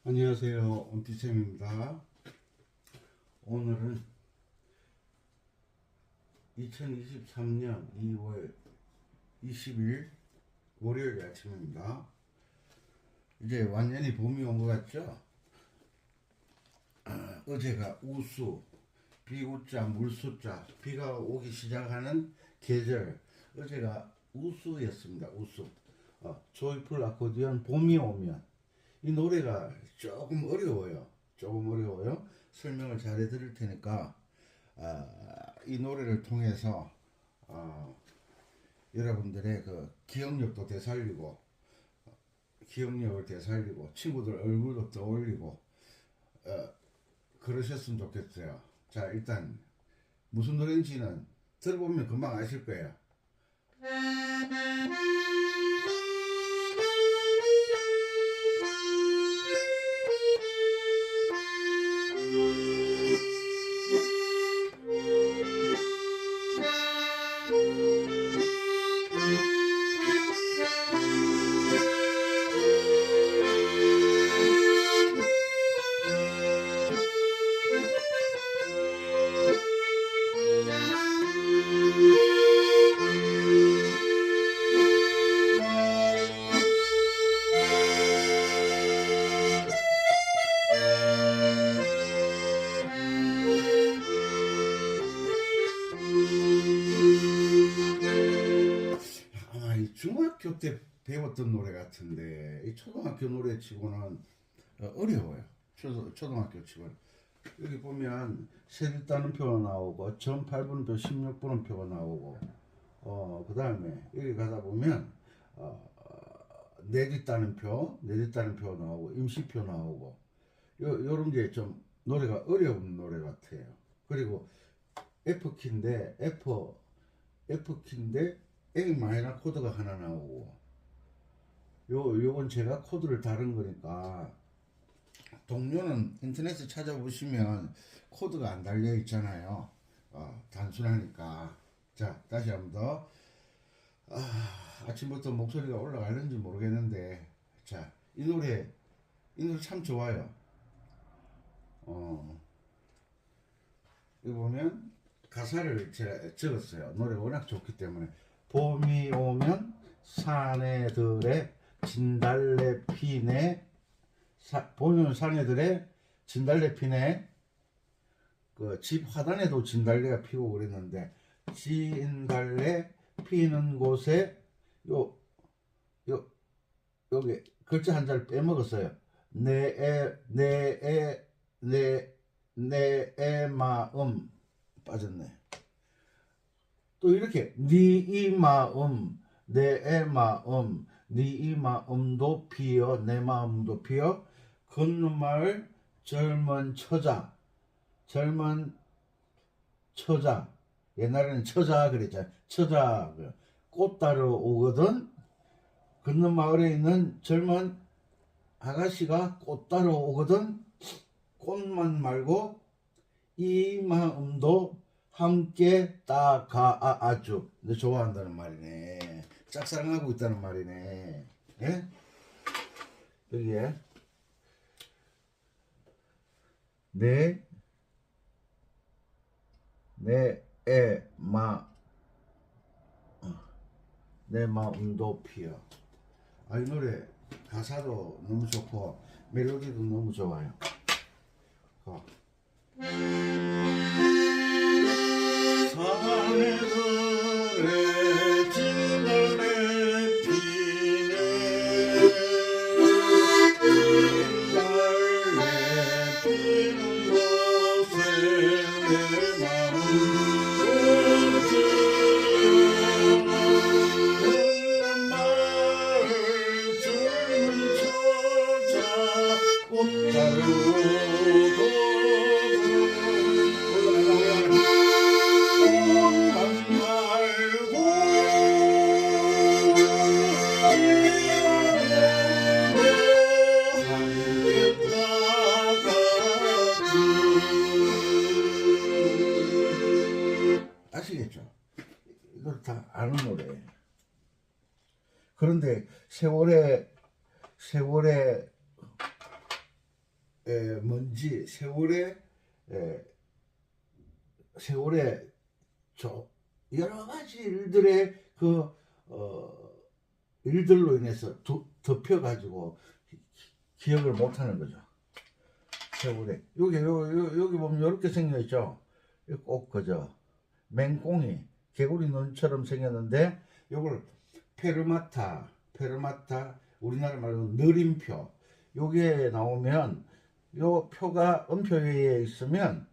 안녕하세요. 엄티쌤입니다. 오늘은 2023년 2월 20일 월요일 아침입니다. 이제 완전히 봄이 온 것 같죠? 어제가 우수, 비우자, 물수자, 비가 오기 시작하는 계절. 어제가 우수였습니다. 우수. 조이풀 아코디언 봄이 오면. 이 노래가 조금 어려워요. 설명을 잘 해드릴 테니까 이 노래를 통해서 여러분들의 그 기억력을 되살리고 친구들 얼굴도 떠올리고 그러셨으면 좋겠어요. 자, 일단 무슨 노래인지는 들어보면 금방 아실 거예요. 아마 이 중학교 때 배웠던 노래 같은데 이 초등학교 노래 치고는 어려워요. 초등학교 치고는. 여기 보면 세비 따는 표가 나오고 전 8분음표 16분음표가 나오고 그 다음에 여기 가다 보면 내디 따는 표가 나오고 임시표 나오고 요런 게 좀 노래가 어려운 노래 같아요. 그리고 F키인데 A 마이너 코드가 하나 나오고 요건 제가 코드를 다른 거니까 동료는 인터넷에 찾아보시면 코드가 안 달려 있잖아요. 단순하니까. 자, 다시 한번 더. 아침부터 목소리가 올라가는지 모르겠는데, 자, 이 노래 참 좋아요. 이거 보면 가사를 제가 적었어요. 노래 워낙 좋기 때문에. 봄이 오면 사내들의 진달래 피네. 봄이 오면 사내들의 진달래 피네. 그 집 화단에도 진달래가 피고 그랬는데 진달래 피는 곳에 여기 글자 한 자를 빼먹었어요. 내의 마음 빠졌네. 또 이렇게 네 마음 내의 마음 네 마음도 피어 내 마음도 피어 건너마을 젊은 처자 옛날에는 처자 그랬잖아요. 처자 꽃 따러 오거든. 건너마을에 있는 젊은 아가씨가 꽃 따러 오거든. 꽃만 말고 이 마음도 함께 따가 아주 좋아한다는 말이네. 짝사랑하고 있다는 말이네. 예? 여기에 내 마음도 피어. 이 노래 가사도 너무 좋고 멜로디도 너무 좋아요. 사내들의 진달래 피네 진달래 피는 곳에 내 마음 아시겠죠? 이걸 다 아는 노래. 그런데 세월의 먼지, 세월의 여러 가지 일들의 일들로 인해서 덮여가지고 기억을 못하는 거죠. 세월에 여기 보면 이렇게 생겨있죠. 꼭 그저 맹꽁이 개구리 눈처럼 생겼는데 요걸 페르마타 우리나라 말로 느림표 요게 나오면 요 표가 음표에 있으면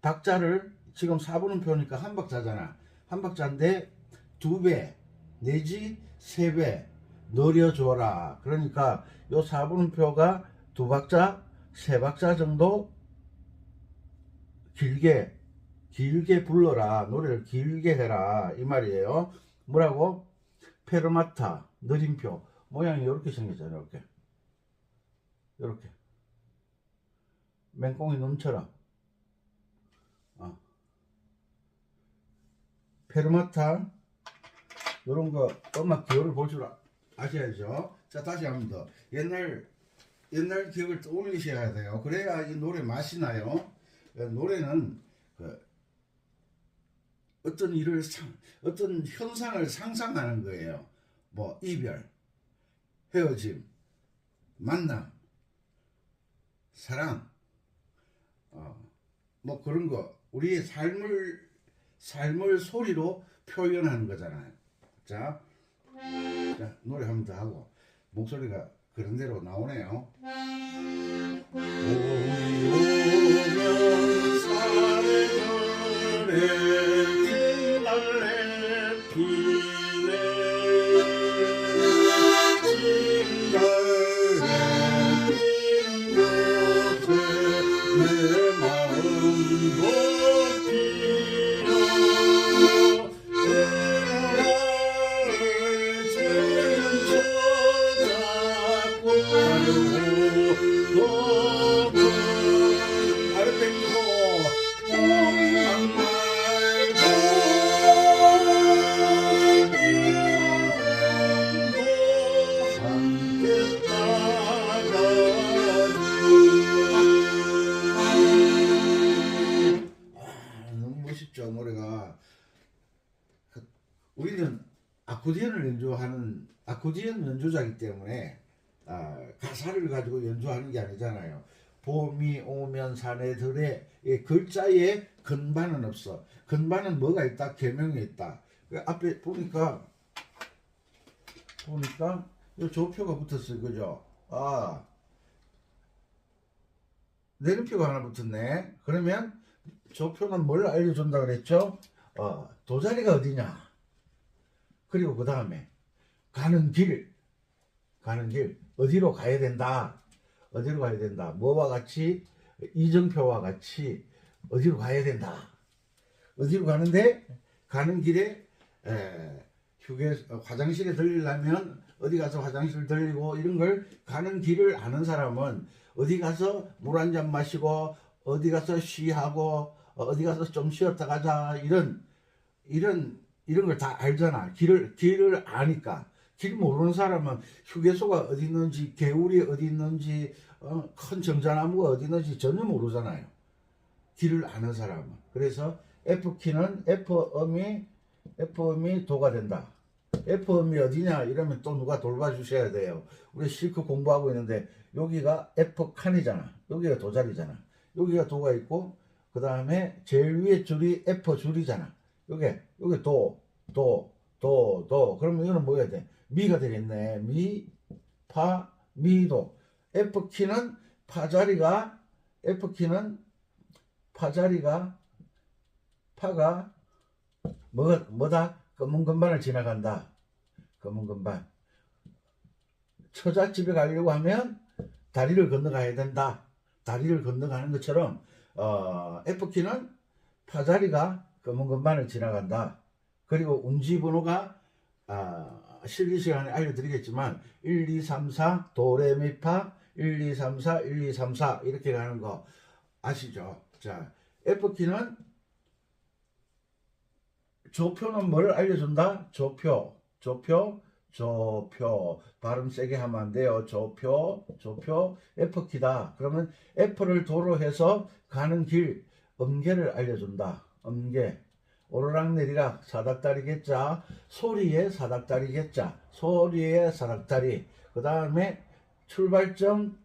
박자를 지금 4분음표니까 한 박자잖아. 한 박자인데 2배 내지 3배 늘려줘라. 그러니까 요 4분음표가 2박자 3박자 정도 길게 불러라. 노래를 길게 해라 이 말이에요. 뭐라고? 페르마타 느림표 모양이 이렇게 생겼잖아요. 이렇게 맹꽁이 눈처럼 페르마타 이런 거 음악 기호를 볼 줄 아셔야죠. 자, 다시 한 번 더 옛날 기억을 떠올리셔야 돼요. 그래야 이 노래 맛이 나요. 노래는 어떤 일을 어떤 현상을 상상하는 거예요. 뭐 이별, 헤어짐, 만남, 사랑, 뭐 그런 거 우리의 삶을 소리로 표현하는 거잖아요. 자, 노래 한 번 더 하고 목소리가 그런 대로 나오네요. 봄이 오면 사래들에 찐달래 피네 찐달래 핀 곳에 내 마음도 피어 너무 멋있죠 노래가. 우리는 아코디언 연주자이기 때문에 가사를 가지고 연주하는 게 아니잖아요. 봄이 오면 사내들의 글자에 근반은 없어. 근반은 뭐가 있다? 계명이 있다. 앞에 보니까 이 조표가 붙었어요. 그죠? 내림표가 하나 붙었네. 그러면 조표는 뭘 알려준다 그랬죠? 도자리가 어디냐? 그리고 그 다음에 가는 길 어디로 가야 된다. 뭐와 같이 이정표와 같이 어디로 가야 된다. 어디로 가는데 가는 길에 화장실에 들리려면 어디 가서 화장실 들리고 이런 걸 가는 길을 아는 사람은 어디 가서 물 한 잔 마시고 어디 가서 쉬하고 어디 가서 좀 쉬었다 가자 이런 걸 다 알잖아. 길을 아니까. 길 모르는 사람은 휴게소가 어디 있는지 개울이 어디 있는지 큰 정자나무가 어디 있는지 전혀 모르잖아요. 길을 아는 사람은. 그래서 F키는 F음이 도가 된다. F음이 어디냐 이러면 또 누가 돌봐주셔야 돼요. 우리 실컷 공부하고 있는데 여기가 F칸이잖아. 여기가 도자리잖아. 여기가 도가 있고 그 다음에 제일 위에 줄이 F줄이잖아. 요게 도. 그러면 이거는 뭐야 돼? 미가 되겠네. 미, 파, 미도. F키는 파자리가 파가 뭐다? 검은 건반을 지나간다. 검은 건반. 처자집에 가려고 하면 다리를 건너가야 된다. 다리를 건너가는 것처럼 F키는 파자리가 검은 건반을 지나간다. 그리고 운지번호가 실기 시간에 알려드리겠지만 1, 2, 3, 4 도레미파 1, 2, 3, 4 1, 2, 3, 4 이렇게 가는 거 아시죠? 자, F키는 조표는 뭘 알려준다? 조표 조표. 발음 세게 하면 안 돼요. 조표, F키다. 그러면 F를 도로 해서 가는 길, 음계를 알려준다. 음계. 오르락내리락 사닥다리 개자, 소리의 사닥다리 개자, 소리의 사닥다리. 그 다음에 출발점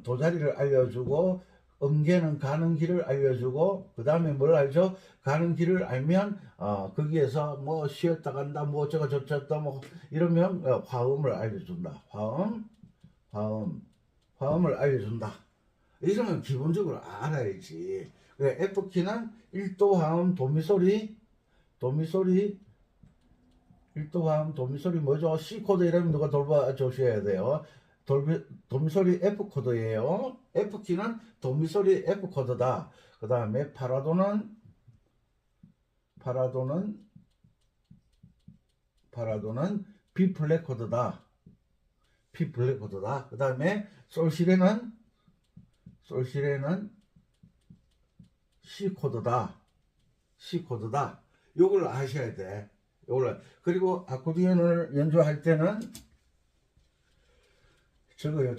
도자리를 알려주고, 음계는 가는 길을 알려주고, 그 다음에 뭘 알죠? 가는 길을 알면 거기에서 뭐 쉬었다 간다, 뭐 어쩌고 저쩌다 뭐 이러면 화음을 알려준다. 화음을 알려준다. 이런 건 기본적으로 알아야지. F키는 1도 화음 도미소리 1도 화음 도미소리 뭐죠? C코드 이러면 누가 돌봐주셔야 돼요. 도미소리 F코드예요. F키는 도미소리 F코드다. 그 다음에 파라도는 B플랫 코드다. 그 다음에 솔시레는 C코드다. 요걸 아셔야 돼. 그리고 아코디언을 연주할 때는 저거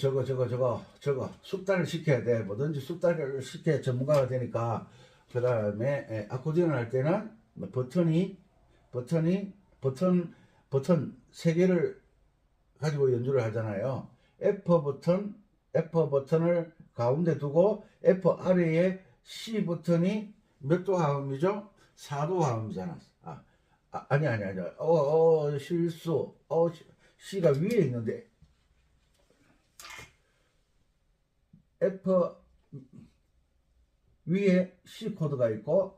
숙달을 시켜야 돼. 뭐든지 숙달을 시켜야 전문가가 되니까. 그 다음에 아코디언을 할 때는 버튼 3개를 가지고 연주를 하잖아요. F 버튼을 가운데 두고 F 아래에 C 버튼이 몇 도 화음이죠? 4도 화음이잖아. 아니. 실수. C가 위에 있는데 F 위에 C 코드가 있고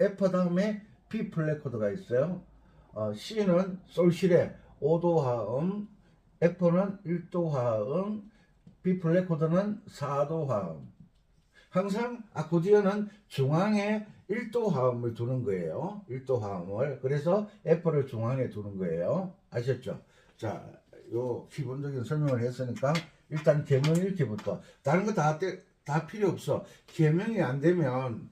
F 다음에 B 플랫 코드가 있어요. C는 솔시레 5도 화음, F는 1도 화음, B 플랫 코드는 4도 화음. 항상 아코디언은 중앙에 1도 화음을 두는 거예요. 1도 화음을. 그래서 F를 중앙에 두는 거예요. 아셨죠? 자, 요 기본적인 설명을 했으니까 일단 계명 읽기부터. 다른 거 다 필요 없어. 계명이 안 되면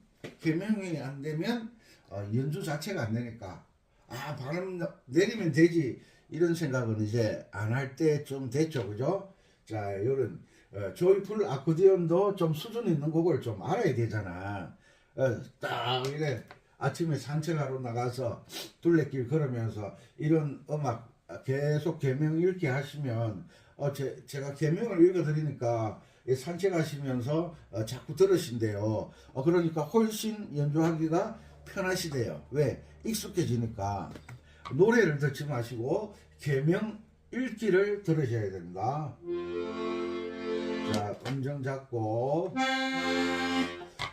연주 자체가 안 되니까 발음 내리면 되지 이런 생각은 이제 안 할 때 좀 됐죠. 그죠? 자, 요런 조이풀 아코디언도 좀 수준 있는 곡을 좀 알아야 되잖아. 딱 이래 아침에 산책하러 나가서 둘레길 걸으면서 이런 음악 계속 계명 읽기 하시면 제가 계명을 읽어드리니까 산책하시면서 자꾸 들으신대요. 그러니까 훨씬 연주하기가 편하시대요. 왜? 익숙해지니까. 노래를 듣지 마시고 계명 읽기를 들으셔야 됩니다. 자, 음정 잡고.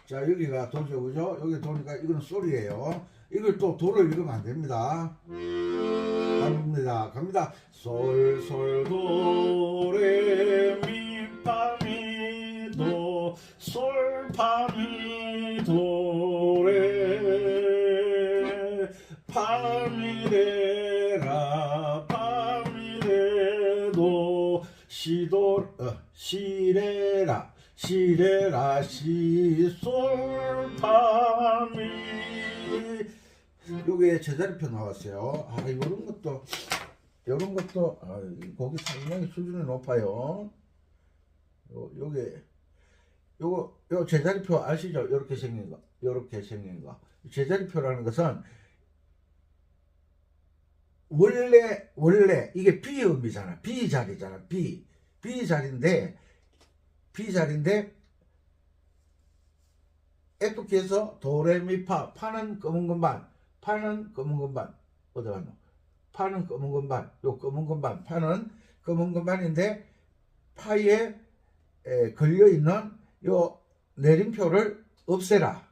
자, 여기가 도죠, 그죠? 여기 도니까 이건 소리예요. 이걸 또 도로 읽으면 안 됩니다. 갑니다. 솔, 도, 레, 미, 파, 미, 도, 솔, 파, 미, 도, 레, 파, 미, 레, 라, 파, 미, 레, 도, 시, 레, 라, 시, 솔, 파, 미. 요게 제자리표 나왔어요. 이런 것도 곡이 상당히 수준이 높아요. 요 제자리표 아시죠? 요렇게 생긴 거. 제자리표라는 것은 원래 이게 B음이잖아. B자리잖아. B자리인데 F키에서 도레미파, 파는 검은 건반, 어디 갔노? 파는 검은 건반, 파는 검은 건반인데 파에 걸려있는 요 내림표를 없애라.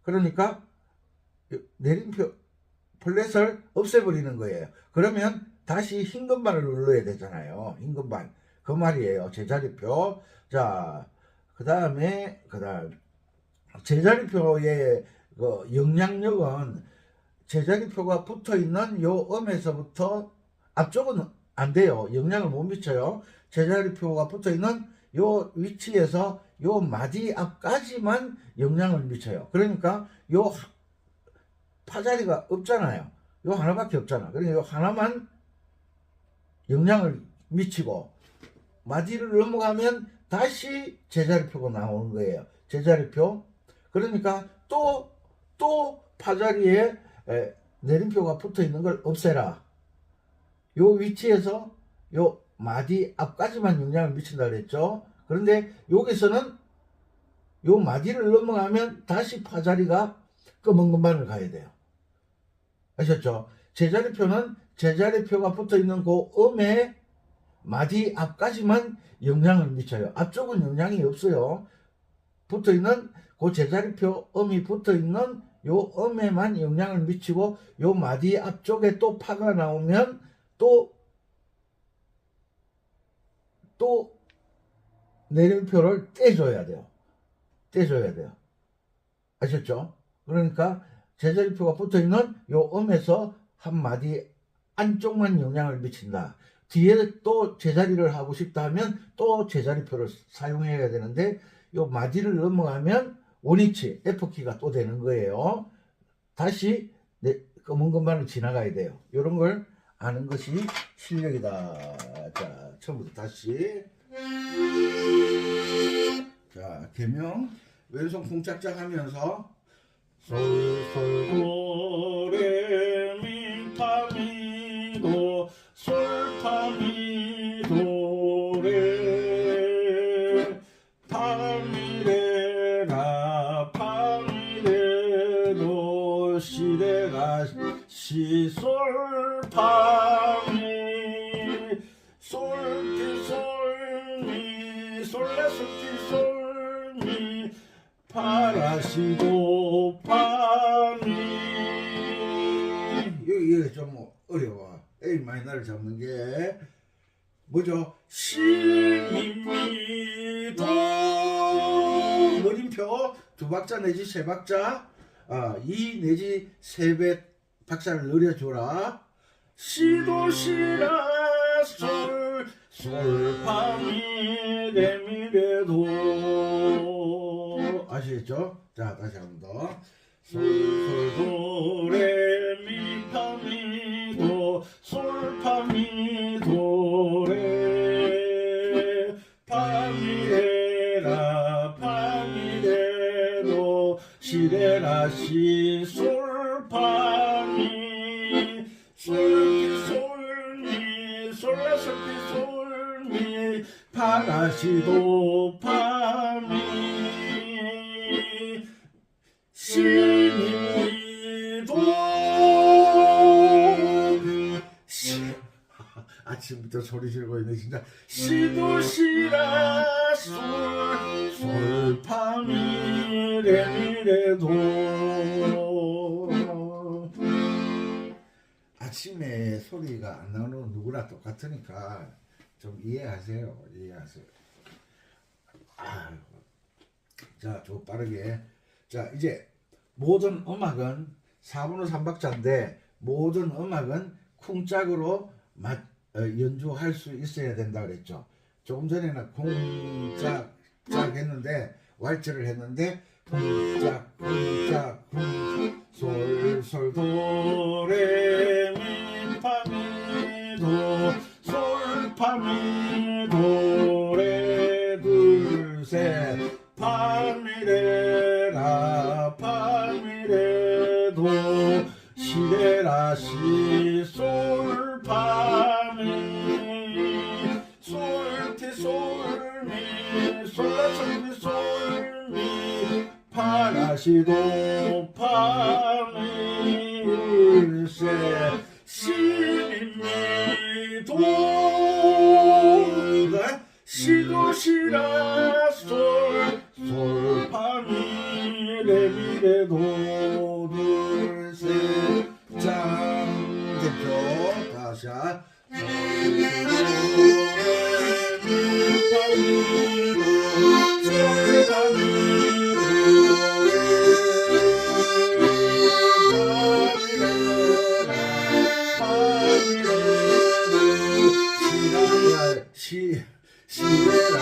그러니까 내림표 플랫을 없애버리는 거예요. 그러면 다시 흰 건반을 눌러야 되잖아요. 흰 건반. 그 말이에요. 제자리표. 자, 그 다음 제자리표의 그 영향력은 제자리표가 붙어있는 요 음에서부터 앞쪽은 안 돼요. 영향을 못 미쳐요. 제자리표가 붙어있는 요 위치에서 요 마디 앞까지만 영향을 미쳐요. 그러니까 요 파자리가 없잖아요. 요 하나밖에 없잖아. 그러니까 요 하나만 영향을 미치고 마디를 넘어가면 다시 제자리표가 나오는 거예요. 제자리표. 그러니까 또 파자리에 내림표가 붙어 있는 걸 없애라. 요 위치에서 요 마디 앞까지만 영향을 미친다 그랬죠. 그런데 여기서는 요 마디를 넘어가면 다시 파자리가 검은 건반을 가야 돼요. 아셨죠? 제자리표는 제자리표가 붙어 있는 그 음에 마디 앞까지만 영향을 미쳐요. 앞쪽은 영향이 없어요. 붙어 있는 그 제자리표 음이 붙어 있는 요 음에만 영향을 미치고 요 마디 앞쪽에 또 파가 나오면 또 내림표를 떼줘야 돼요. 떼줘야 돼요. 아셨죠? 그러니까 제자리표가 붙어 있는 요 음에서 한 마디 안쪽만 영향을 미친다. 뒤에 또 제자리를 하고 싶다 하면 또 제자리표를 사용해야 되는데 요 마디를 넘어가면 원위치 F키가 또 되는 거예요. 다시 검은 건반을 지나가야 돼요. 이런 걸 아는 것이 실력이다. 자, 처음부터 다시. 자, 개명 왼손 쿵짝짝 하면서 솔솔도레미파미도 솔파미도레 파미레라 파미레도 시레라 시솔파미 솔티솔미 솔레솔티솔미 파라시도 파미. 이게 좀 어려워. A 마이너를 잡는 게 뭐죠? 시미미도 느림표 두 박자 내지 세 박자, 이 내지 세 배 박자를 늘려줘라. 시도 시라 솔 솔파미 레미레도. 아시겠죠? 자, 다시 한 번 더. 솔솔도레미파미도 솔파미도레 파미레라 파미레도 시레라 시솔파미 솔티솔미 솔라솔티솔미 파라시도 파미 시미도. 아침부터 소리 지르고 있네 진짜. 시도 시라 솔 파미 레미레도. 아침에 소리가 안 나오는 건 누구나 똑같으니까 좀 이해하세요. 자, 좀 빠르게. 자, 이제 모든 음악은 4분의 3박자인데 모든 음악은 쿵짝으로 연주할 수 있어야 된다 그랬죠. 조금 전에는 쿵짝 짝 했는데 왈츠를 했는데 쿵짝 쿵짝 쿵 솔솔 도레미파미도 솔파미도레 둘셋 파미레라 파미레도 시레라 시솔파미 솔티솔미 솔라솔미솔미 파라시도 파미 둘셋 시미미도 시도시라 솔파미 레미레도 둘셋 짱 대표 다시 시레라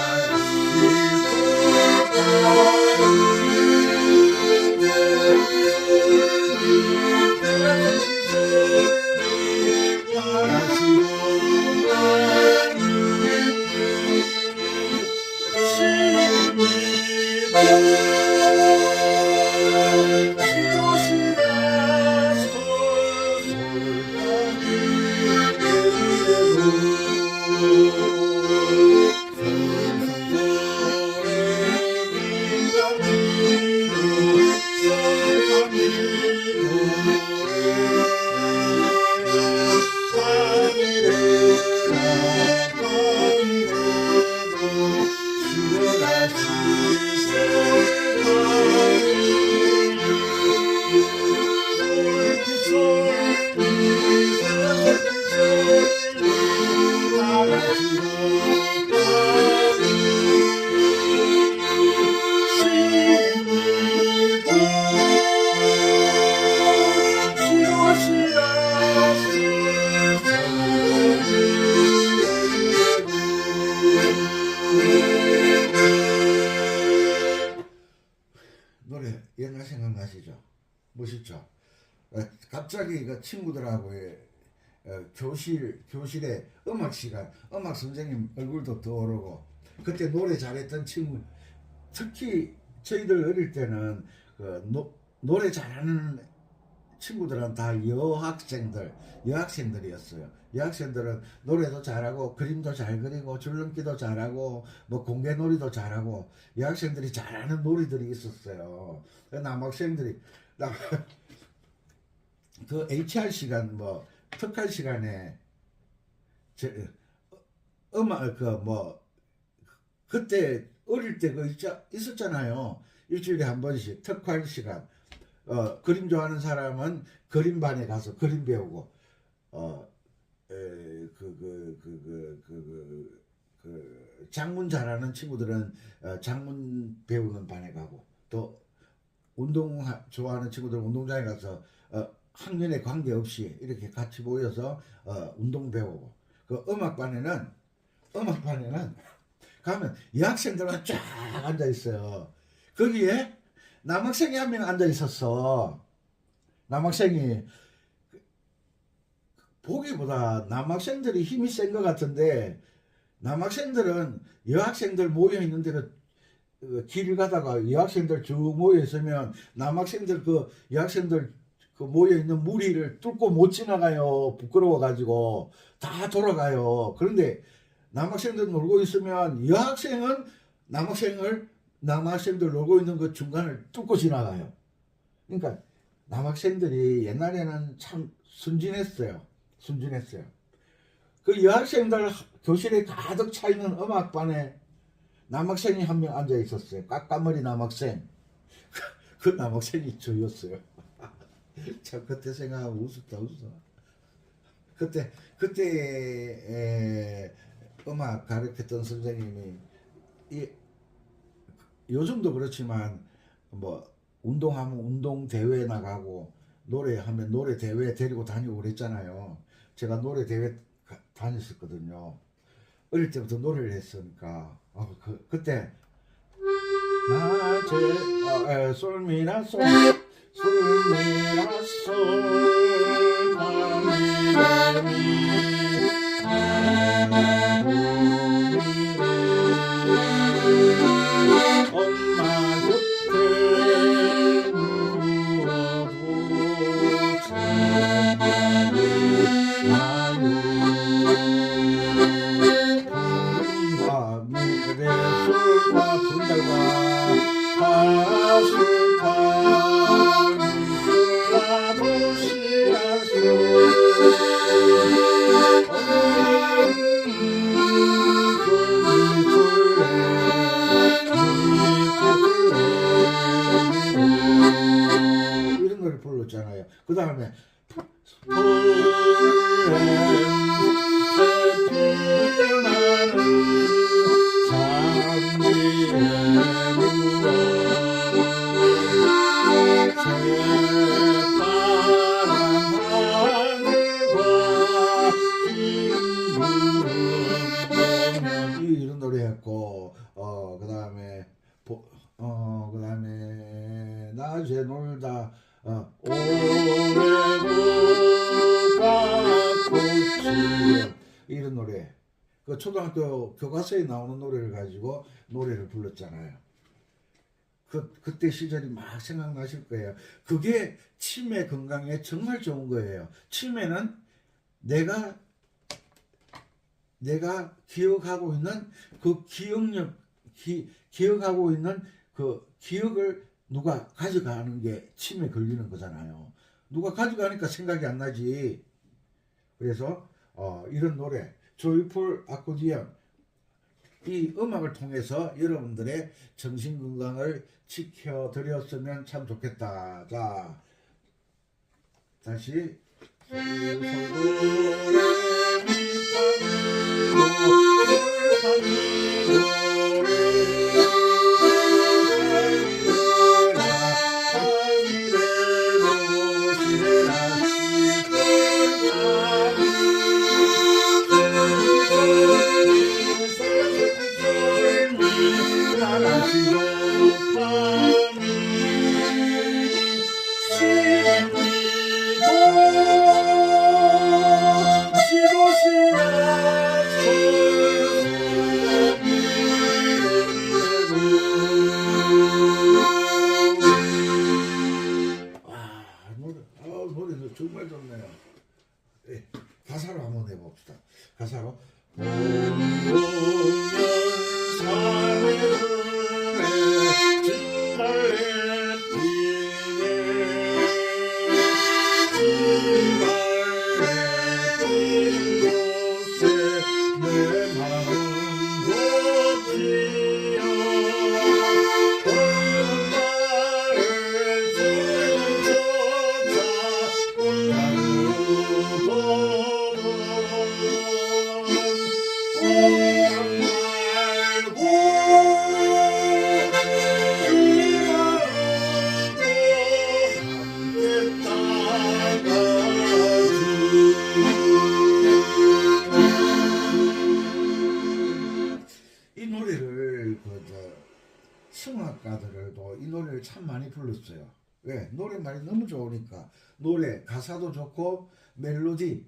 멋있죠. 갑자기 그 친구들하고의 교실에 음악 시간, 음악 선생님 얼굴도 떠오르고, 그때 노래 잘했던 친구, 특히 저희들 어릴 때는 노래 잘하는 친구들은 다 여학생들이었어요. 여학생들은 노래도 잘하고 그림도 잘 그리고 줄넘기도 잘하고 뭐 공개놀이도 잘하고 여학생들이 잘하는 놀이들이 있었어요. 남학생들이 그 HR 시간 뭐 특할 시간에 음악 그때 어릴 때 있었잖아요. 일주일에 한 번씩 특활 시간. 그림 좋아하는 사람은 그림반에 가서 그림 배우고, 장문 잘하는 친구들은 장문 배우는 반에 가고, 또 운동 좋아하는 친구들은 운동장에 가서 학년에 관계없이 이렇게 같이 모여서 운동 배우고, 그 음악반에는 가면 여학생들만 쫙 앉아 있어요. 거기에 남학생이 한 명 앉아 있었어. 남학생이 보기보다 남학생들이 힘이 센 것 같은데, 남학생들은 여학생들 모여 있는 데로 길 가다가 여학생들 쭉 모여 있으면 남학생들 여학생들 모여 있는 무리를 뚫고 못 지나가요. 부끄러워 가지고 다 돌아가요. 그런데 남학생들 놀고 있으면 여학생은 남학생들 놀고 있는 그 중간을 뚫고 지나가요. 그러니까 남학생들이 옛날에는 참 순진했어요. 그 여학생들 교실에 가득 차 있는 음악반에 남학생이 한 명 앉아 있었어요. 까까머리 남학생. 그 남학생이 저였어요. 참 그때 생각하면 웃었다. 그때 음악 가르쳤던 선생님이 요즘도 그렇지만 뭐 운동하면 운동 대회 나가고 노래하면 노래 대회 데리고 다니고 그랬잖아요. 제가 노래 대회 다녔었거든요. 어릴 때부터 노래를 했으니까 그때 낮에 솔미라 솔미라 솔 엄마 곁에 누워도 자나요. 밤에 술과 분달과 파술파 미술라 도시야수 이런 노래 불렀잖아요. 그 다음에 이런 노래 했고, 그 다음에 낮에 놀다 오래가 꽃이 이런 노래, 그 초등학교 교과서에 나오는 노래를 가지고 노래를 불렀잖아요. 그때 시절이 막 생각나실 거예요. 그게 치매 건강에 정말 좋은 거예요. 치매는 내가 기억하고 있는 그 기억하고 있는 그 기억을 누가 가져가는 게 치매 걸리는 거잖아요. 누가 가져가니까 생각이 안 나지. 그래서 이런 노래 조이풀 아코디언, 이 음악을 통해서 여러분들의 정신건강을 지켜드렸으면 참 좋겠다. 자, 다시 나라시도 밤이 노래도 정말 좋네요. 예, 가사로 한번 해봅시다. 가사로 봄오면 산에 진달래 이 노래를 성악가들도 이 노래를 참 많이 불렀어요. 왜? 노래말이 너무 좋으니까. 노래 가사도 좋고 멜로디도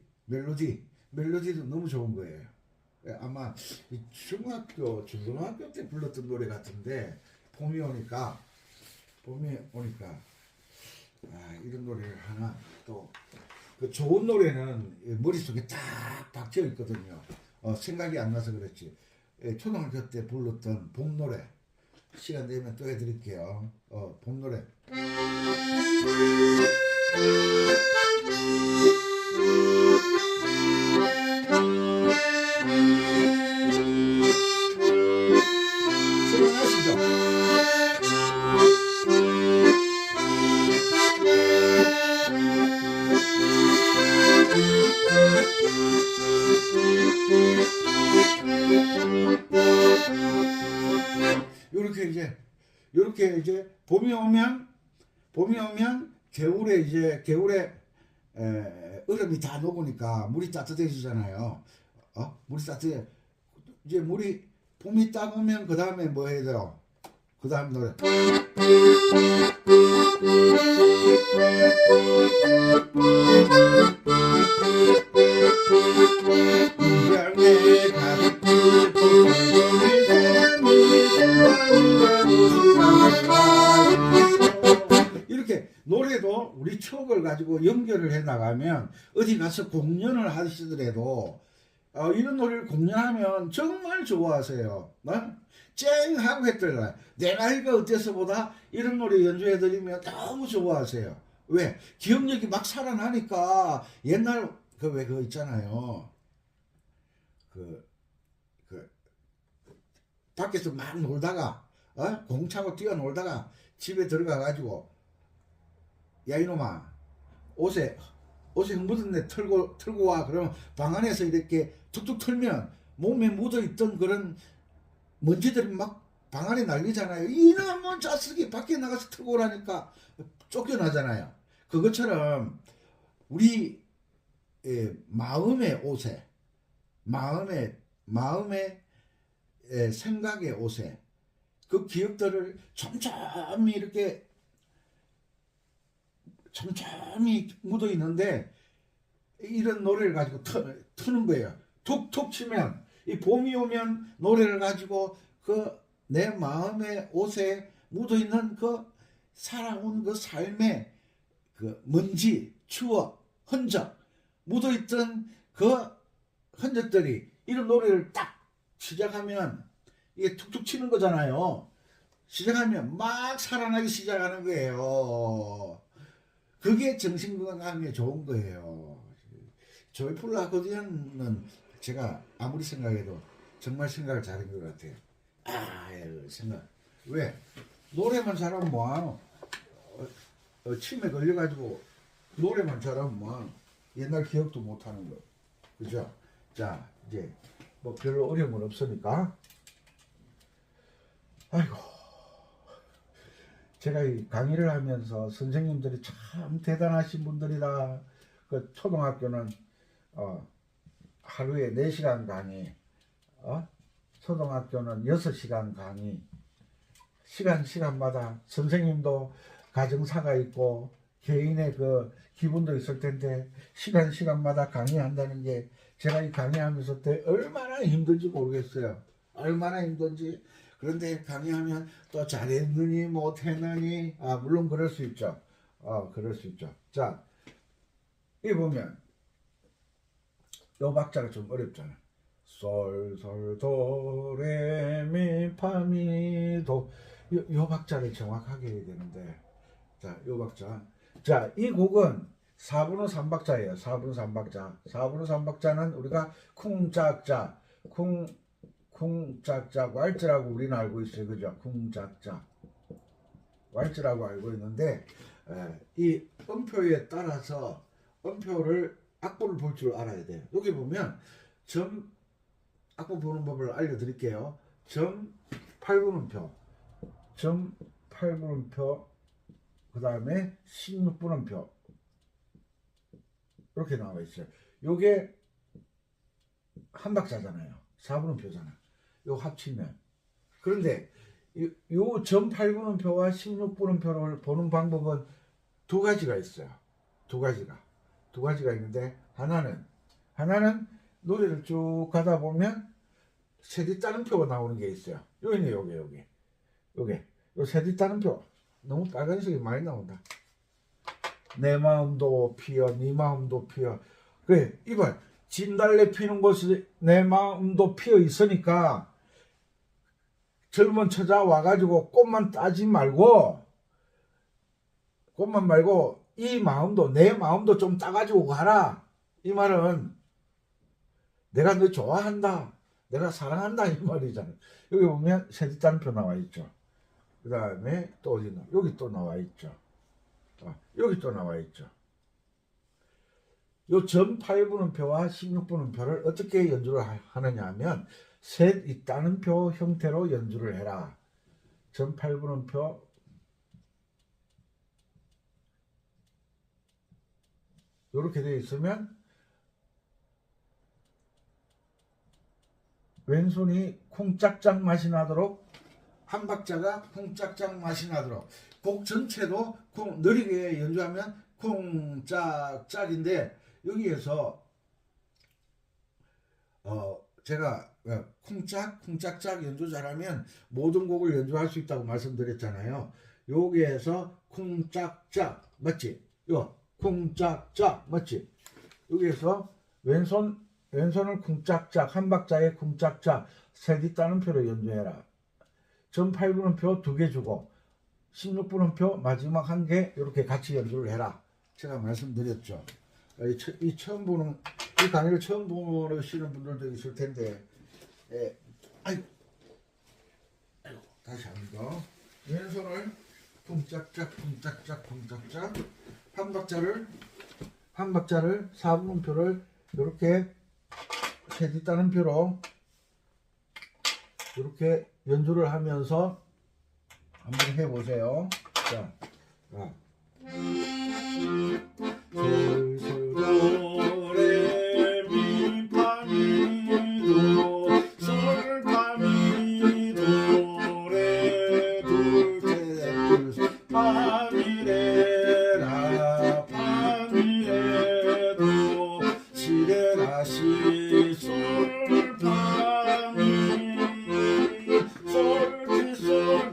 너무 좋은 거예요. 예, 아마 이 중학교, 중고등학교 때 불렀던 노래 같은데 봄이 오니까 이런 노래를 하나 또 그 좋은 노래는 머릿속에 딱 박혀 있거든요. 생각이 안 나서 그렇지. 예, 초등학교 때 불렀던 봄 노래 시간 되면 또 해드릴게요. 봄 노래. 생각나시죠? 요렇게 이제 봄이 오면 겨울에 얼음이 다 녹으니까 물이 따뜻해지잖아요. 물이 따뜻해. 이제 봄이 딱 오면 그 다음에 뭐 해야 돼요? 그 다음 노래. 이렇게 노래도 우리 추억을 가지고 연결을 해 나가면 어디 가서 공연을 하시더라도 이런 노래를 공연하면 정말 좋아하세요. 쨍 하고 했더라. 내 나이가 어때서보다 이런 노래 연주해드리면 너무 좋아하세요. 왜? 기억력이 막 살아나니까 옛날 그거 있잖아요. 밖에서 막 놀다가 공 차고 뛰어놀다가 집에 들어가가지고 야 이놈아 옷에 묻은 데 털고 와. 그러면 방 안에서 이렇게 툭툭 털면 몸에 묻어있던 그런 먼지들이 막 방 안에 날리잖아요. 이놈은 자식이 밖에 나가서 털고 오라니까 쫓겨나잖아요. 그것처럼 우리 마음의 옷에 마음의 생각의 옷에 그 기억들을 촘촘히 묻어 있는데 이런 노래를 가지고 트는 거예요. 툭툭 치면 이 봄이 오면 노래를 가지고 그 내 마음의 옷에 묻어 있는 그 살아온 그 삶의 그 먼지, 추억, 흔적 묻어 있던 그 흔적들이 이런 노래를 딱 시작하면 이게 툭툭 치는 거잖아요. 시작하면 막 살아나기 시작하는 거예요. 그게 정신건강에 좋은 거예요. 조이풀 아코디언은 제가 아무리 생각해도 정말 생각을 잘한 것 같아요. 생각. 왜? 노래만 잘하면 뭐하노? 치매 걸려가지고 노래만 잘하면 뭐하노? 옛날 기억도 못하는 거. 그죠? 자, 이제 뭐 별로 어려운 건 없으니까. 아이고. 제가 이 강의를 하면서 선생님들이 참 대단하신 분들이다. 그 초등학교는 하루에 4시간 강의, 초등학교는 6시간 강의, 시간마다 선생님도 가정사가 있고 개인의 그 기분도 있을 텐데 시간마다 강의한다는 게 제가 이 강의하면서 때 얼마나 힘든지 모르겠어요. 얼마나 힘든지. 그런데 강의하면 또 잘했느니 못했느니 물론 그럴 수 있죠. 그럴 수 있죠. 자, 이 보면 요 박자가 좀 어렵잖아. 솔솔도레미파미도 요 박자를 정확하게 해야 되는데, 자, 요 박자. 자, 이 곡은 4분의 3박자예요. 4분의 3박자. 4분의 3박자는 우리가 쿵짝짝, 쿵짝짝, 왈츠라고 우리는 알고 있어요. 그죠? 쿵짝짝. 왈츠라고 알고 있는데, 이 음표에 따라서 음표를 악보를 볼 줄 알아야 돼요. 여기 보면 악보 보는 법을 알려드릴게요. 점 8분음표, 점 8분음표, 그 다음에 16분음표 이렇게 나와 있어요. 요게 한 박자잖아요. 4분음표잖아. 요 합치면. 그런데 요 점 8분음표와 16분음표를 보는 방법은 두 가지가 있어요. 두 가지가 있는데, 하나는 노래를 쭉 가다 보면 세디 따름표가 나오는 게 있어요. 여기네, 요게 요 세디 따름표. 너무 빨간색이 많이 나온다. 내 마음도 피어, 네 마음도 피어. 그래, 이번 진달래 피는 곳에 내 마음도 피어 있으니까 젊은 처자 와가지고 꽃만 따지 말고, 이 마음도, 내 마음도 좀 따가지고 가라. 이 말은 내가 너 좋아한다, 내가 사랑한다, 이 말이잖아. 여기 보면 세디 따름표 나와 있죠. 그 다음에 또 어디 나? 여기 또 나와 있죠. 여기 또 나와 있죠. 요 점 8분음표와 16분음표를 어떻게 연주를 하느냐 하면 셋 있다는 표 형태로 연주를 해라. 점 8분음표, 이렇게 되어 있으면 왼손이 쿵짝짝 맛이 나도록, 한 박자가 쿵짝짝 맛이 나도록, 곡 전체도 느리게 연주하면 쿵짝짝인데, 여기에서 제가 쿵짝짝 연주 잘하면 모든 곡을 연주할 수 있다고 말씀드렸잖아요. 여기에서 쿵짝짝 맞지? 쿵짝짝 맞지? 여기에서 왼손을 쿵짝짝, 한 박자에 쿵짝짝, 세디 따름표로 연주해라. 점 8분음표 2개 주고 16분음표 마지막 1개 이렇게 같이 연주를 해라. 제가 말씀드렸죠. 이 강의를 처음 보시는 분들도 있을 텐데, 아이고, 다시 합니다. 왼손을 쿵짝짝, 한 박자를 4분음표를 이렇게 세디 따름표로 이렇게 연주를 하면서 한번 해보세요. 자,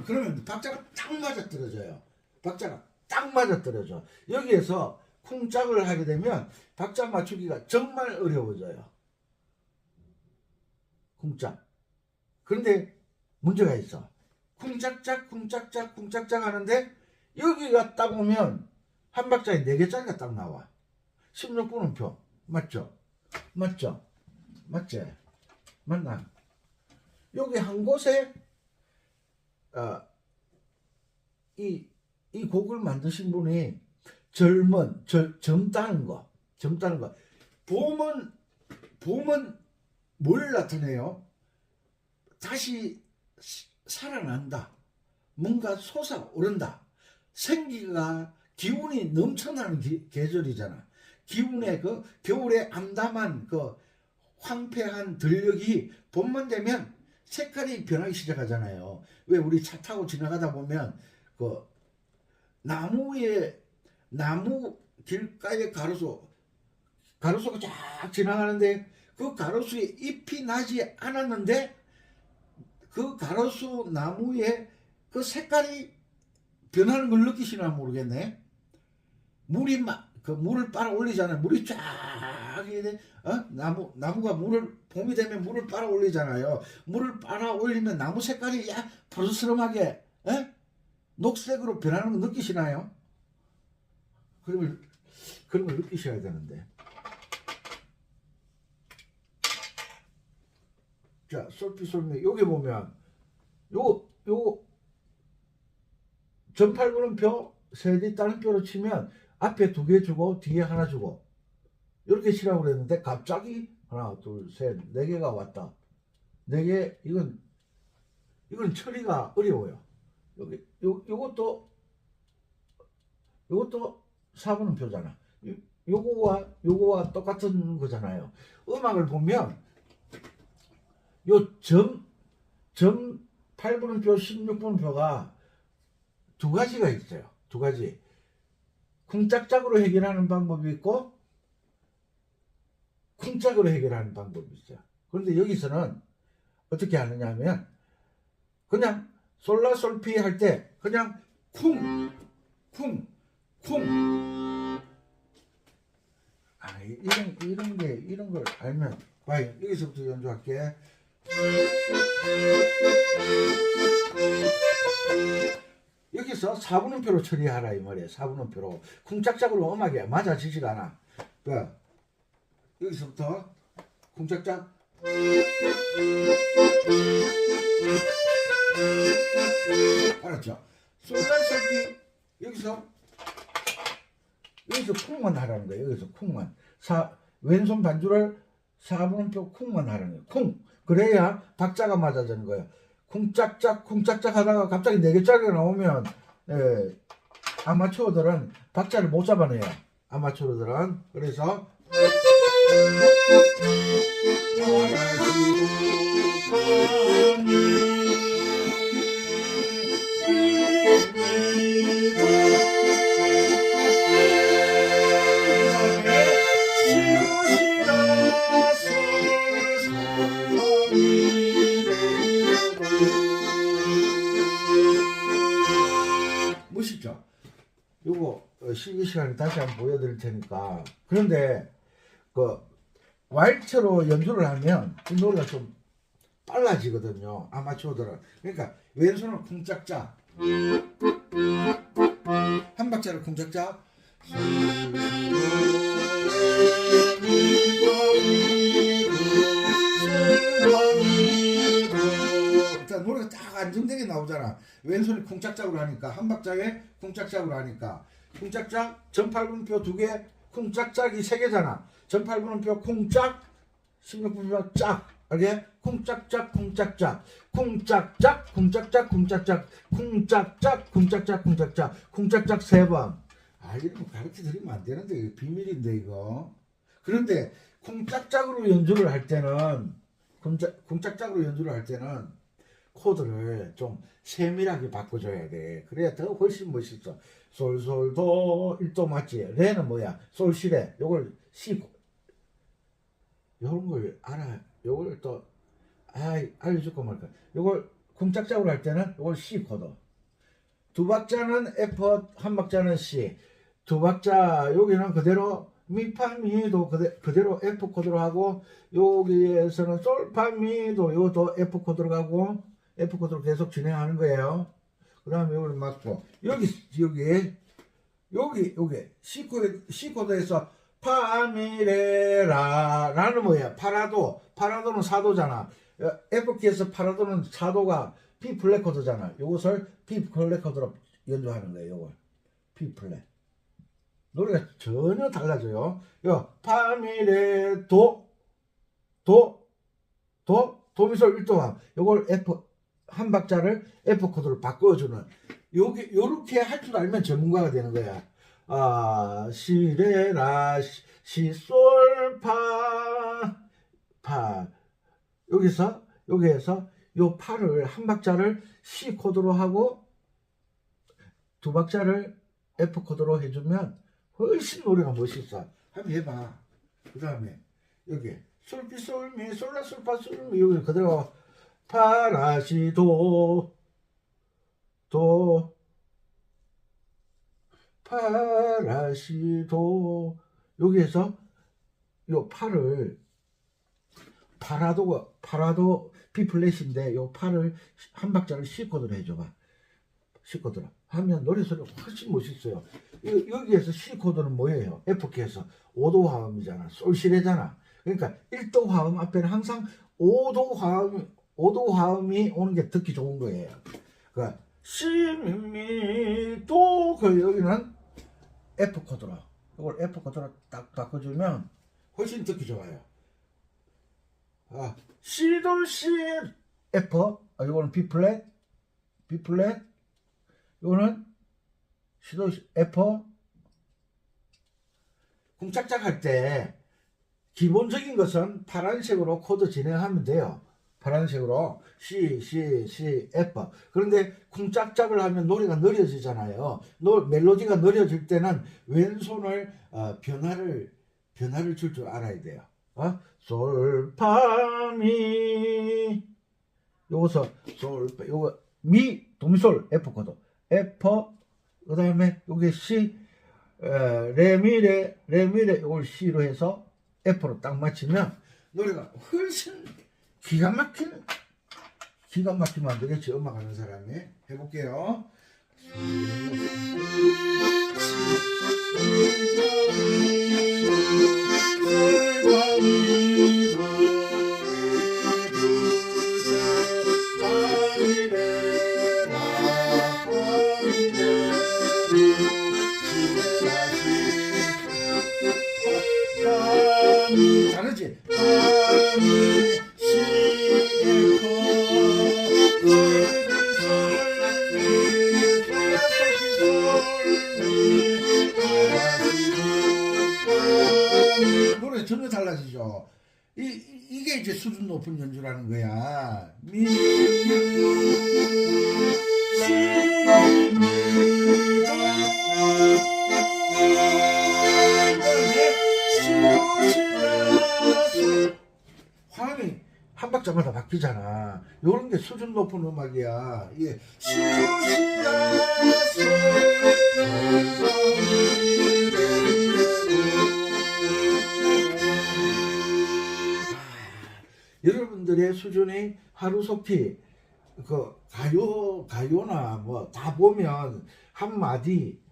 그러면 박자가 딱 맞아떨어져. 여기에서 쿵짝을 하게 되면 박자 맞추기가 정말 어려워져요. 쿵짝. 그런데 문제가 있어. 쿵짝짝 하는데 여기가 딱 오면 한 박자에 4개짜리가 딱 나와. 16분음표. 맞죠? 맞지? 맞나? 여기 한 곳에 이 곡을 만드신 분이 젊다는 거. 봄은 뭘 나타내요? 다시 살아난다. 뭔가 솟아오른다. 생기가, 기운이 넘쳐나는 계절이잖아. 기운의 겨울의 암담한 황폐한 들녘이 봄만 되면 색깔이 변하기 시작하잖아요. 왜 우리 차 타고 지나가다 보면 나무 길가의 가로수가 쫙 지나가는데 그 가로수에 잎이 나지 않았는데 그 가로수 나무의 그 색깔이 변하는 걸 느끼시나 모르겠네. 물이 그 물을 빨아 올리잖아요. 물이 쫙 이래, 나무가 물을 봄이 되면 물을 빨아 올리잖아요. 물을 빨아 올리면 나무 색깔이 푸르스름하게 녹색으로 변하는 거 느끼시나요? 그런 걸 느끼셔야 되는데. 자, 솔피솔미 여기 보면 요 전팔분음표 세디 따옴표로 치면 앞에 2개 주고 뒤에 하나 주고 이렇게 치라고 그랬는데 갑자기 하나 둘셋 4개가 왔다. 4개 이건 처리가 어려워요. 여기 요것도 4분음표잖아. 요거와 똑같은 거잖아요. 음악을 보면 요 점 8분음표 16분음표가 2가지가 있어요. 2가지. 쿵짝짝으로 해결하는 방법이 있고 쿵짝으로 해결하는 방법이 있어요. 그런데 여기서는 어떻게 하느냐 하면 그냥 솔라솔피 할 때 그냥 쿵 이런 걸 알면 봐요. 여기서부터 연주할게. 여기서 4분음표로 처리하라 이 말이에요. 4분음표로 쿵짝짝으로 음악이 맞아지지가 않아. 그러니까 여기서부터 쿵짝짝 알았죠? 솔라솔피 여기서 쿵만 하라는 거예요. 여기서 쿵만 왼손 반주를 4분음표 쿵만 하라는 거예요. 쿵 그래야 박자가 맞아지는 거예요. 쿵짝짝 하다가 갑자기 4개짜리가 나오면 아마추어들은 박자를 못 잡아내요. 아마추어들은. 그래서 멋있죠? 요거 실기 시간에 다시 한번 보여드릴 테니까. 그런데 그 왈츠로 연주를 하면 이 노래가 좀 빨라지거든요. 아마추어들은. 그러니까 왼손은 쿵짝짝 한 박자를 쿵짝짝 일단 노래가 딱 안정되게 나오잖아. 왼손이 쿵짝짝으로 하니까 한 박자에 쿵짝짝으로 하니까 쿵짝짝 전팔분음표 2개 쿵짝짝이 3개잖아. 전팔분음표 쿵짝 16분음표 짝 알게? 쿵짝짝 쿵짝짝 쿵짝짝 쿵짝짝 쿵짝짝 쿵짝짝 쿵짝짝 쿵짝짝 쿵짝짝 3번. 이런 거 가르쳐 드리면 안 되는데 이거 비밀인데 이거. 그런데 쿵짝짝으로 연주를 할 때는 코드를 좀 세밀하게 바꿔줘야 돼. 그래야 더 훨씬 멋있어. 솔솔도 1도 맞지? 레는 뭐야? 솔시레. 요걸 C 요런 걸 알아. 요걸 또 알려줄까 말까. 요걸 쿵짝짝으로 할 때는 요걸 C 코드. 2박자는 F, 한 박자는 C. 2박자 여기는 그대로 미파미도 그대로 F 코드로 하고 여기에서는 솔파미도 이것도 F 코드로 가고 F 코드로 계속 진행하는 거예요. 그 다음에 이걸 맞고 여기 C 코드에서 파미레라 라는 뭐야? 파라도는 4도잖아. F 키에서 파라도는 4도가 B 플랫 코드잖아. 요것을 B 플랫 코드로 연주하는 거예요. 요걸 B 플랫. 노래가 전혀 달라져요. 파미레 도미솔 1도함. 요걸 F 한 박자를 F 코드로 바꿔주는 요렇게 할 줄 알면 전문가가 되는 거야. 시레라 시솔파 여기에서 요 파를 한 박자를 C 코드로 하고 2박자를 F 코드로 해주면 훨씬 노래가 멋있어. 한번 해봐. 그 다음에 여기 솔피솔미 솔라솔파솔미 여기 그대로 파라시도 파라시도 여기에서 요 파를 파라도 B 플랫인데 요 파를 한 박자를 C 코드로 해줘봐. C 코드로 하면 노래 소리가 훨씬 멋있어요. 여기에서 C 코드는 뭐예요? F 키에서 5도 화음이잖아. 솔시레잖아. 그러니까 1도 화음 앞에는 항상 5도 화음이 오는 게 듣기 좋은 거예요. 그러니까 시미도 그 여기는 F 코드로 이걸 F 코드로 딱 바꿔주면 훨씬 듣기 좋아요. C도 C F 이거는 B 플랫 이거는 C도 F. 쿵짝짝 할 때 기본적인 것은 파란색으로 코드 진행하면 돼요. 파란색으로 C, F. 그런데 쿵짝짝을 하면 노래가 느려지잖아요. 멜로디가 느려질 때는 왼손을 변화를 줄 줄 알아야 돼요. 솔파미 요거 미 도미솔 F 코드 F 그 다음에 요게 C 레미레 이걸 C로 해서 F로 딱 맞추면 노래가 훨씬 기가 막히면 안 되겠지. 음악 하는 사람이 해볼게요. 다르지? 노래 전혀 달라지죠. 이게 이제 수준 높은 연주라는 거야. 미, 화음이 한 박자마다 바뀌잖아. 요런 게 수준 높은 음악이야. 이게 여러분들의 수준이 하루속히 그 가요나 뭐 다 보면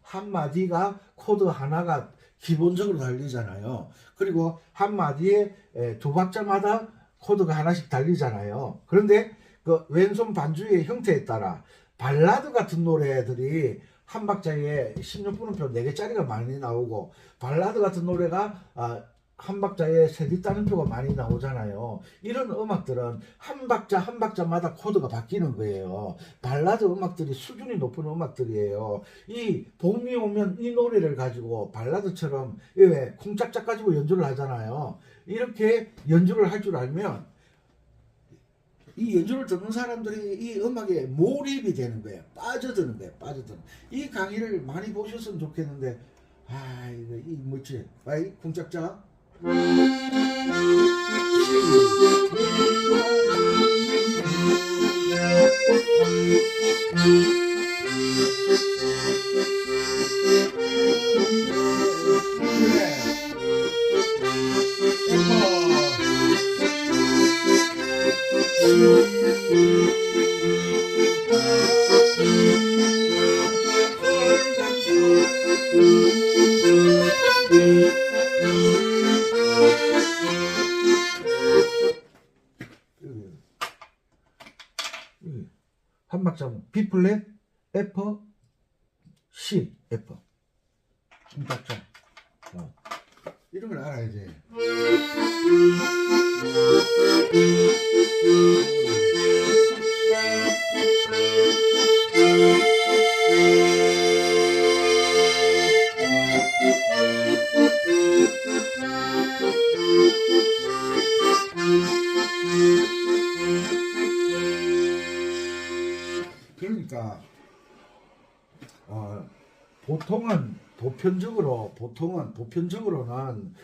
한마디가 코드 하나가 기본적으로 달리잖아요. 그리고 한마디에 두 박자마다 코드가 하나씩 달리잖아요. 그런데 그 왼손 반주의 형태에 따라 발라드 같은 노래들이 한 박자에 16분음표 4개짜리가 많이 나오고, 발라드 같은 노래가 한 박자에 3뒷따옴표가 많이 나오잖아요. 이런 음악들은 한 박자마다 코드가 바뀌는 거예요. 발라드 음악들이 수준이 높은 음악들이에요. 이 봄이 오면 이 노래를 가지고 발라드처럼 왜 쿵짝짝 가지고 연주를 하잖아요. 이렇게 연주를 할 줄 알면 이 연주를 듣는 사람들이 이 음악에 몰입이 되는 거예요. 빠져드는 거예요. 이 강의를 많이 보셨으면 좋겠는데, 이거 이 뭐지? 이 쿵짝짝. 한 박자 B 플랫 F C F 한 박자 이런 걸 알아야지. 그러니까 보편적으로는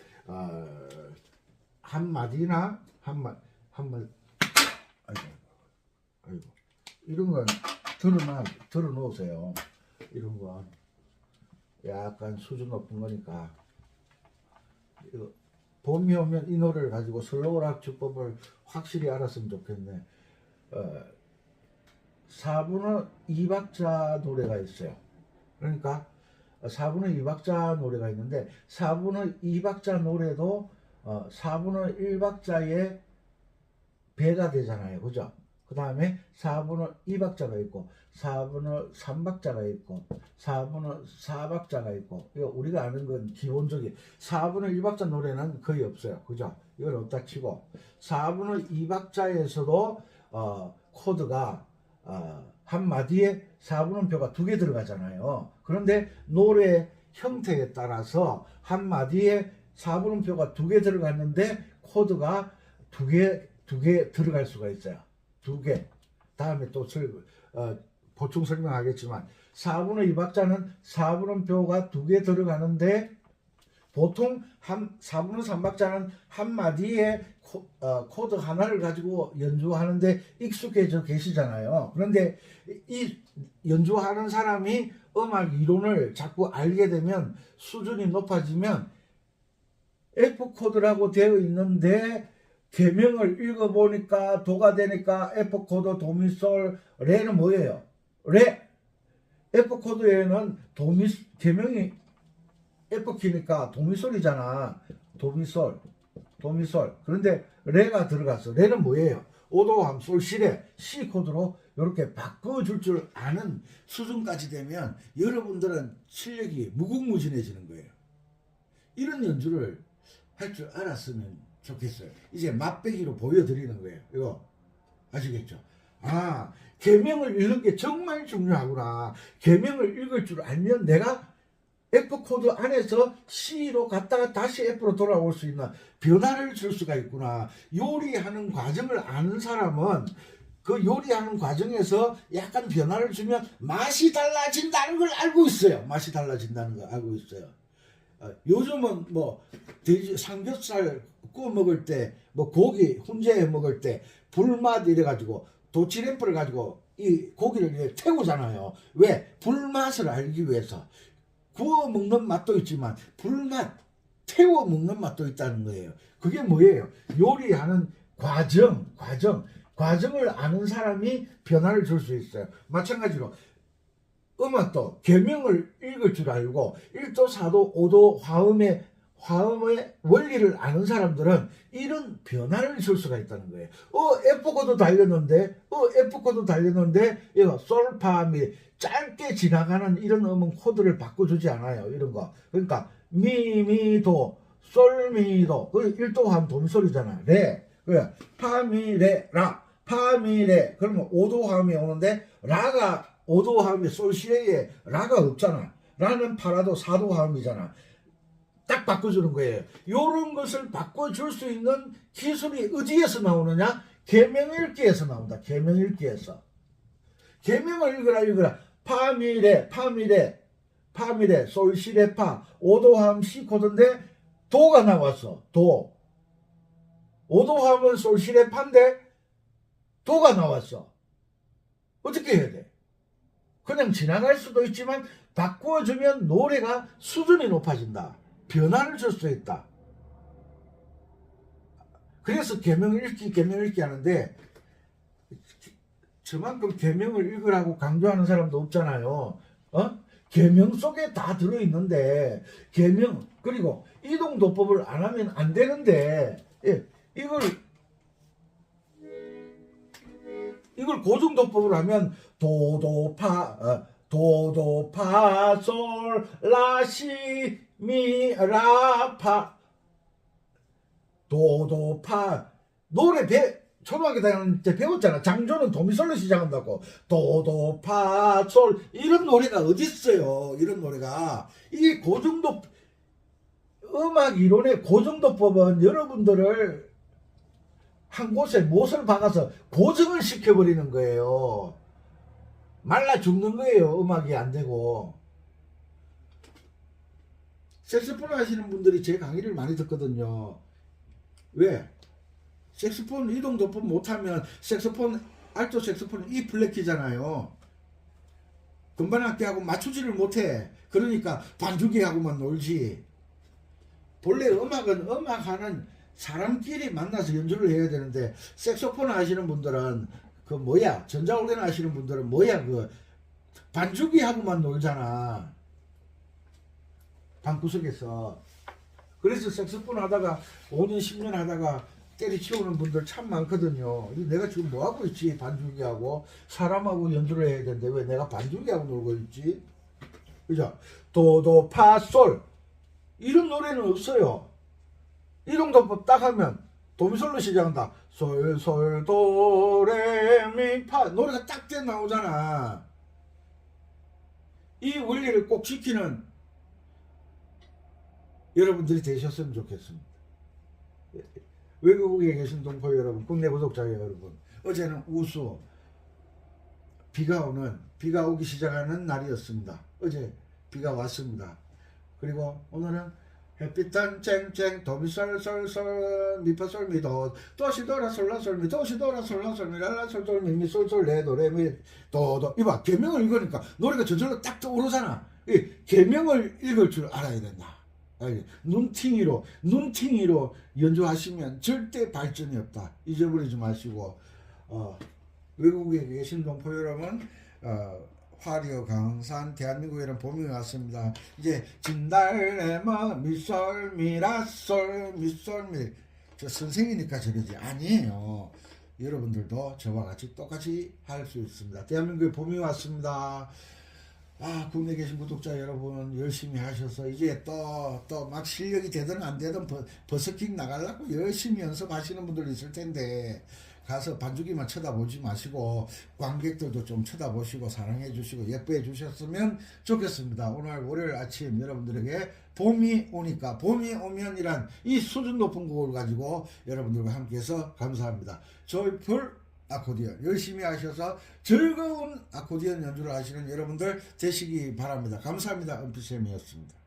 한 마디나 아이고 이런 건 들어 놓으세요. 이런 건 약간 수준 높은 거니까 이거 봄이 오면 이 노래를 가지고 슬로우 락 주법을 확실히 알았으면 좋겠네. 4분의 2박자 노래가 있어요. 그러니까 4분의 2박자 노래가 있는데 4분의 2박자 노래도 4분의 1박자에 배가 되잖아요. 그죠? 그 다음에 4분의 2박자가 있고 4분의 3박자가 있고 4분의 4박자가 있고 이거 우리가 아는 건 기본적인 4분의 1박자 노래는 거의 없어요. 그죠? 이건 없다 치고 4분의 2박자에서도 코드가 한 마디에 4분음표가 2개 들어가잖아요. 그런데 노래 형태에 따라서 한 마디에 4분음표가 2개 들어갔는데 코드가 2개 들어갈 수가 있어요. 2개. 다음에 또 보충 설명하겠지만 4분의 2박자는 4분음표가 2개 들어가는데 보통 4분의 3박자는 한 마디에 코드 하나를 가지고 연주하는데 익숙해져 계시잖아요. 그런데 이 연주하는 사람이 음악 이론을 자꾸 알게 되면 수준이 높아지면 F 코드라고 되어 있는데 계명을 읽어보니까 도가 되니까 F 코드 도미솔 레는 뭐예요? 레. F 코드에는 계명이 F키니까 도미솔이잖아. 도미솔. 그런데 레가 들어갔어. 레는 뭐예요? 오도함, 솔시레, C 코드로 이렇게 바꿔줄 줄 아는 수준까지 되면 여러분들은 실력이 무궁무진해지는 거예요. 이런 연주를 할 줄 알았으면 좋겠어요. 이제 맛배기로 보여드리는 거예요. 이거 아시겠죠? 계명을 읽는 게 정말 중요하구나. 계명을 읽을 줄 알면 내가 F 코드 안에서 C로 갔다가 다시 F로 돌아올 수 있는 변화를 줄 수가 있구나. 요리하는 과정을 아는 사람은 그 요리하는 과정에서 약간 변화를 주면 맛이 달라진다는 걸 알고 있어요. 맛이 달라진다는 걸 알고 있어요. 요즘은 뭐 돼지 삼겹살 구워 먹을 때, 뭐 고기 훈제해 먹을 때 불맛 이래 가지고 도치램프를 가지고 이 고기를 태우잖아요. 왜? 불맛을 알기 위해서. 구워 먹는 맛도 있지만 불맛 태워 먹는 맛도 있다는 거예요. 그게 뭐예요? 요리하는 과정을 아는 사람이 변화를 줄 수 있어요. 마찬가지로 음악도 계명을 읽을 줄 알고 1도, 4도, 5도 화음의 원리를 아는 사람들은 이런 변화를 줄 수가 있다는 거예요. F코드 달렸는데 이거 솔파미 짧게 지나가는 이런 음은 코드를 바꿔주지 않아요. 이런 거. 그러니까 미미도 솔미도 1도 화음 도미솔이잖아. 레. 그래. 파미레 라. 파미레. 그러면 5도 화음이 오는데 라가 5도 화음이 솔시레에 라가 없잖아. 라는 파라도 4도 화음이잖아. 딱 바꿔주는 거예요. 이런 것을 바꿔줄 수 있는 기술이 어디에서 나오느냐? 계명읽기에서 나온다. 계명읽기에서. 계명을 읽어라. 파미레, 솔시레파, 5도 화음 C 코드인데 도가 나왔어. 도. 5도 화음은 솔시레파인데 도가 나왔어. 어떻게 해야 돼? 그냥 지나갈 수도 있지만 바꿔주면 노래가 수준이 높아진다. 변화를 줄 수 있다. 그래서 계명을 읽기 하는데 저만큼 계명을 읽으라고 강조하는 사람도 없잖아요. 계명 속에 다 들어있는데 계명 그리고 이동도법을 안 하면 안 되는데 이걸 고정도법을 하면 도도파 솔 라시 미 라파 도도파 노래 초등학교 다닐 때 배웠잖아. 장조는 도미솔로 시작한다고. 도도파 솔 이런 노래가 어디 있어요? 이런 노래가 이게 고정도 음악 이론의 고정도법은 여러분들을 한 곳에 못을 박아서 고정을 시켜버리는 거예요. 말라 죽는 거예요. 음악이 안 되고. 색소폰 하시는 분들이 제 강의를 많이 듣거든요. 왜? 색소폰 이동도법 못하면 색소폰 알토 색소폰은 E 플랫 키잖아요. 금반악기하고 맞추지를 못해. 그러니까 반주기하고만 놀지. 본래 음악하는 사람끼리 만나서 연주를 해야 되는데, 색소폰 하시는 분들은 그 뭐야, 전자올게나 하시는 분들은 뭐야, 그 반주기하고만 놀잖아, 방구석에서. 그래서 색소폰 하다가 5년 10년 하다가 때리치우는 분들 참 많거든요. 내가 지금 뭐 하고 있지? 반주기하고 사람하고 연주를 해야 되는데 왜 내가 반주기하고 놀고 있지? 그죠? 도도 파솔 이런 노래는 없어요. 이동도법 딱 하면 도미솔로 시작한다. 솔솔 도레미파 노래가 딱 돼 나오잖아. 이 원리를 꼭 지키는 여러분들이 되셨으면 좋겠습니다. 외국에 계신 동포 여러분, 국내 구독자 여러분, 어제는 우수 비가 오기 시작하는 날이었습니다. 어제 비가 왔습니다. 그리고 오늘은 햇빛단 쨍쨍 도미솔솔솔 미파솔 미도 도시도라 솔라솔 미 도시도라 솔라솔 미 랄라솔솔 미미 솔솔 레도 레미 도도. 이봐, 계명을 읽으니까 노래가 저절로 딱 떠오르잖아. 이 계명을 읽을 줄 알아야 된다. 눈팅이로 연주하시면 절대 발전이 없다. 잊어버리지 마시고, 외국에 계신 동포 여러분, 화려 강산 대한민국에는 봄이 왔습니다. 이제 진달래마 미솔 미라솔 미솔 미. 저 선생이니까 저러지 아니에요. 여러분들도 저와 같이 똑같이 할 수 있습니다. 대한민국에 봄이 왔습니다. 국내에 계신 구독자 여러분, 열심히 하셔서 이제 또 막 실력이 되든 안 되든 버스킹 나가려고 열심히 연습하시는 분들 있을 텐데, 가서 반주기만 쳐다보지 마시고 관객들도 좀 쳐다보시고 사랑해 주시고 예뻐해 주셨으면 좋겠습니다. 오늘 월요일 아침 여러분들에게 봄이 오니까, 봄이 오면이란 이 수준 높은 곡을 가지고 여러분들과 함께해서 감사합니다. 조이풀 아코디언 열심히 하셔서 즐거운 아코디언 연주를 하시는 여러분들 되시기 바랍니다. 감사합니다. 은피쌤이었습니다.